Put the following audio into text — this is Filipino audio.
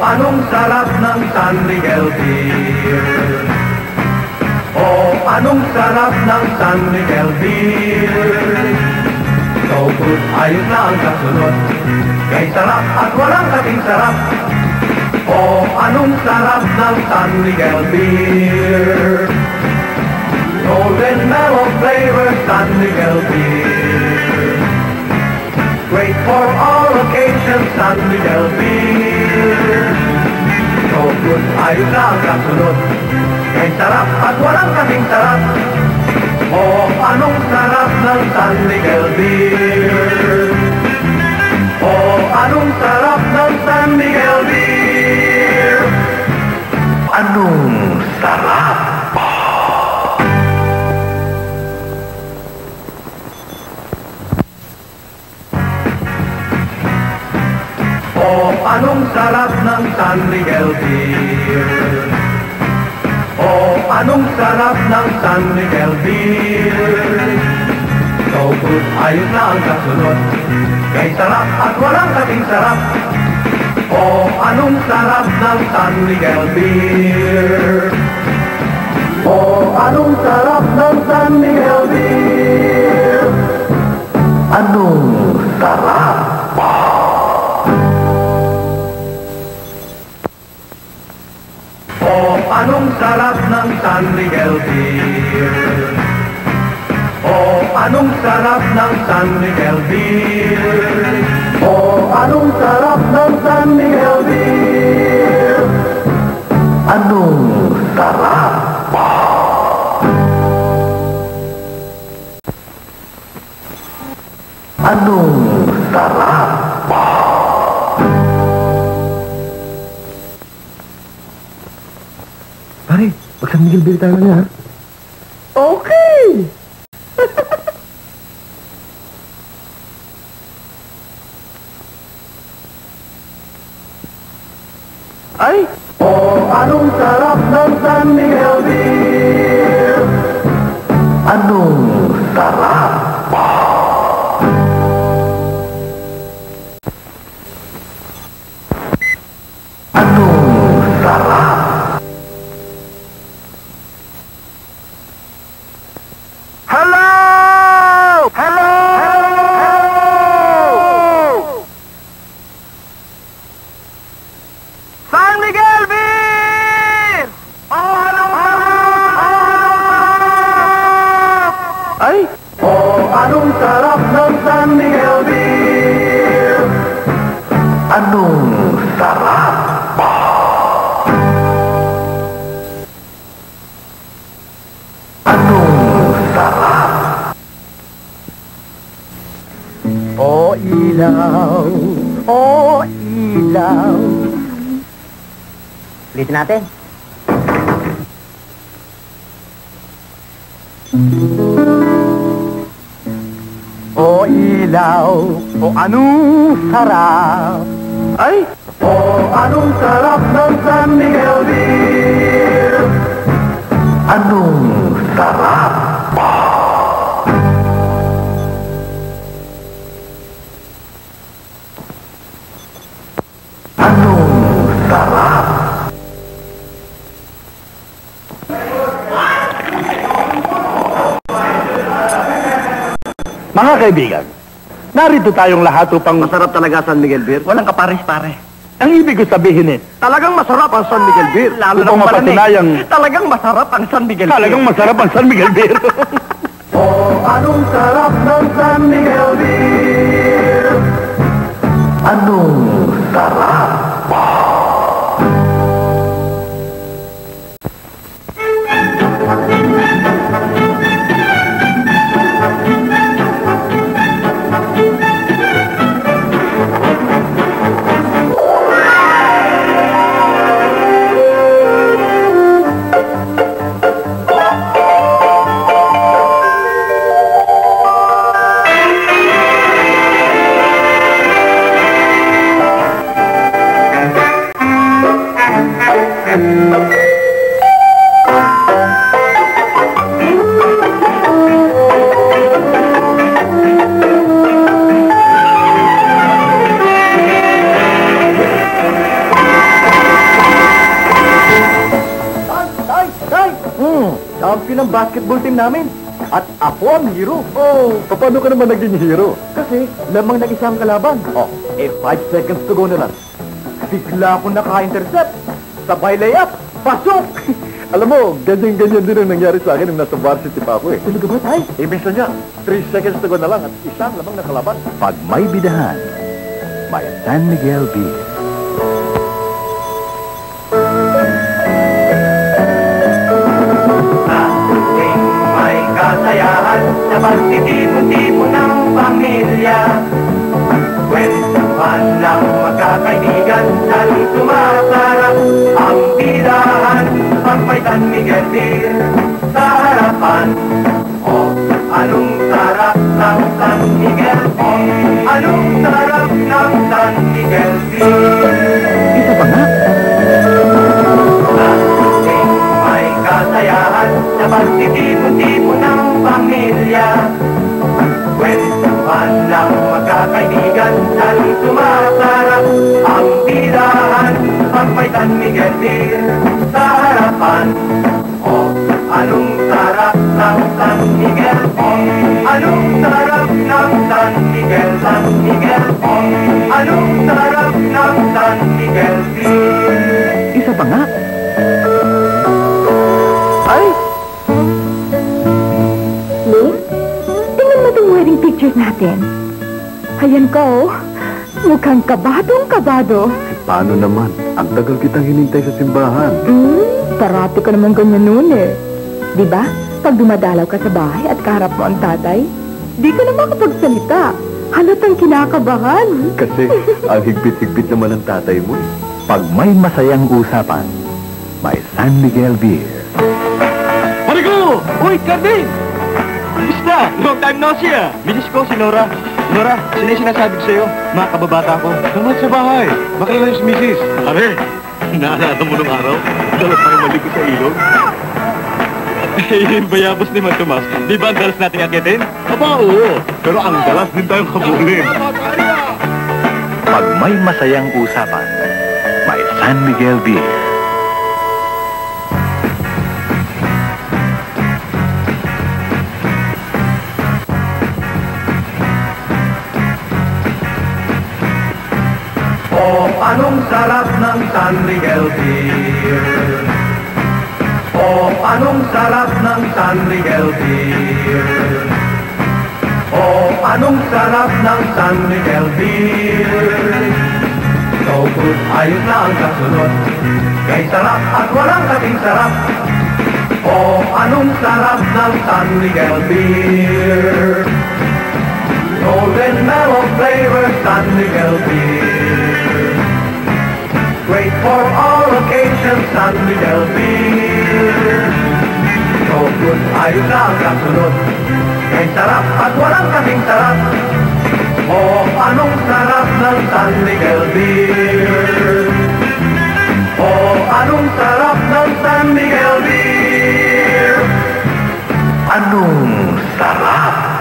anong sarap ng San Miguel Beer. Oh, anong sarap ng San Miguel Beer. So good, ayos na ang kasunod. Kay sarap at walang kasing sarap. Oh, anong sarap ng San Miguel Beer. Golden mellow flavor San Miguel Beer. Great for all occasions San Miguel Beer. So good, ayos na ang kasunod. Kay sarap at walang kasing sarap. Oh, anong sarap ng San Miguel Beer. Oh, anong sarap ng San Miguel Beer. Anong sarap. Oh, anong sarap ng San Miguel Beer. Oh, anong sarap ng San Miguel Beer. So good, ayos na ang kasunod. Kay sarap at walang kasing sarap. Oh, anong sarap ng San Miguel Beer. Oh, anong sarap ng San Miguel Beer. Anong sarap. Oh, anong sarap ng San Miguel Beer. Oh, anong sarap ng San Miguel Beer. Oh, anong sarap ng San Miguel Beer. Anong sarap. Anong sarap. Pare, wag San Miguel Beer tayo na, ha? Okay! Ay! Oh, anong sarap ng San Miguel Beer. Anong sarap. Anong sarap. Hello! Hello! San Miguel Beer! Oh, anong sarap! Ay! Oh, anong sarap ng San Miguel Beer! Anong sarap! Anong sarap! Oh, ilaw! Oh, ilaw! Ulitin natin. O ilaw, o anong sarap. Ay! O anong sarap ng San Miguel Beer. Anong sarap. Anong sarap. Mga kaibigan, narito tayong lahat upang... Masarap talaga San Miguel Beer. Walang kapares-pare. Ang ibig ko sabihin Talagang masarap ang San Miguel Beer. Lalo Upang na mapatunayang- Talagang masarap ang San Miguel Beer. talagang masarap ang San Miguel Beer. Oh, anong sarap ng San Miguel Beer. Anong sarap. basketball team namin. At ako ang hero. Oh, paano ka naman naging hero? Kasi lamang ng isang kalaban. 5 seconds to go na lang. Bigla akong naka-intercept. Sabay layup. Pasok! Alam mo, ganyan-ganyan din ang nangyari sa akin nung nasa varsity pa ako eh. Talaga ba, Tay? Minsan niya, 3 seconds to go na lang at isang lamang na kalaban. Pag may bidahan, may San Miguel Beer. May kasayahan sa pagtitipon-tipon ng pamilya. Kwentuhan ng magkakaibigan, saan sumasarap ang bidahan. Pag may San Miguel Beer sa harapan. Anong sarap ng San Miguel Beer? Anong sarap ng San Miguel Beer? Isa pa nga. May kasayahan sa pagtitipon-tipon ng pamilya. Kwentuhan ng magkakaibigan, saan sumasarap ang bidahan. Pag may San Miguel Beer sa harapan. Anong sarap ng San Miguel Beer? Anong sarap ng San Miguel, San Miguel Beer? Anong sarap ng San Miguel Beer? Isa pa nga. Ay! Ling, tingnan mo itong wedding pictures natin. Ayan ka, oh. Mukhang kabadong-kabado. Paano naman? Ang tagal kitang hinintay sa simbahan. Parati ka naman ganyan noon eh. Di ba? Pag dumadalaw ka sa bahay at kaharap mo ang tatay, di ka na makapagsalita. Halatang kinakabahan. Kasi ang higpit-higpit naman ng tatay mo. Pag may masayang usapan, may San Miguel Beer. Marico! Uy, Carding! Kumusta? Long time no see ah! Miss ko si Nora. Nora, sino yung sinasabi ko sa'yo? Mga kababata ko. Naman sa bahay. Bakit na yung misis? Are, naalala mo nung araw? Dalas tayo maligo sa ilog. Yung bayabos ni Man Tomas, di ba ang dalas nating akitin? Aba, oo. Pero ang dalas din tayong kabulin. Pag may masayang usapan, may San Miguel Beer. Anong sarap ng San Miguel Beer? Anong sarap ng San Miguel Beer? Anong sarap ng San Miguel Beer? So good, ayos na ang kasunod. Kay sarap at walang kasing sarap. Anong sarap ng San Miguel Beer? Golden mellow flavor San Miguel Beer. Great for all occasions, San Miguel Beer. So good, ayos na ang kasunod. Kay sarap at walang kasing sarap. Anong sarap ng San Miguel Beer? Anong sarap ng San Miguel Beer? Anong sarap?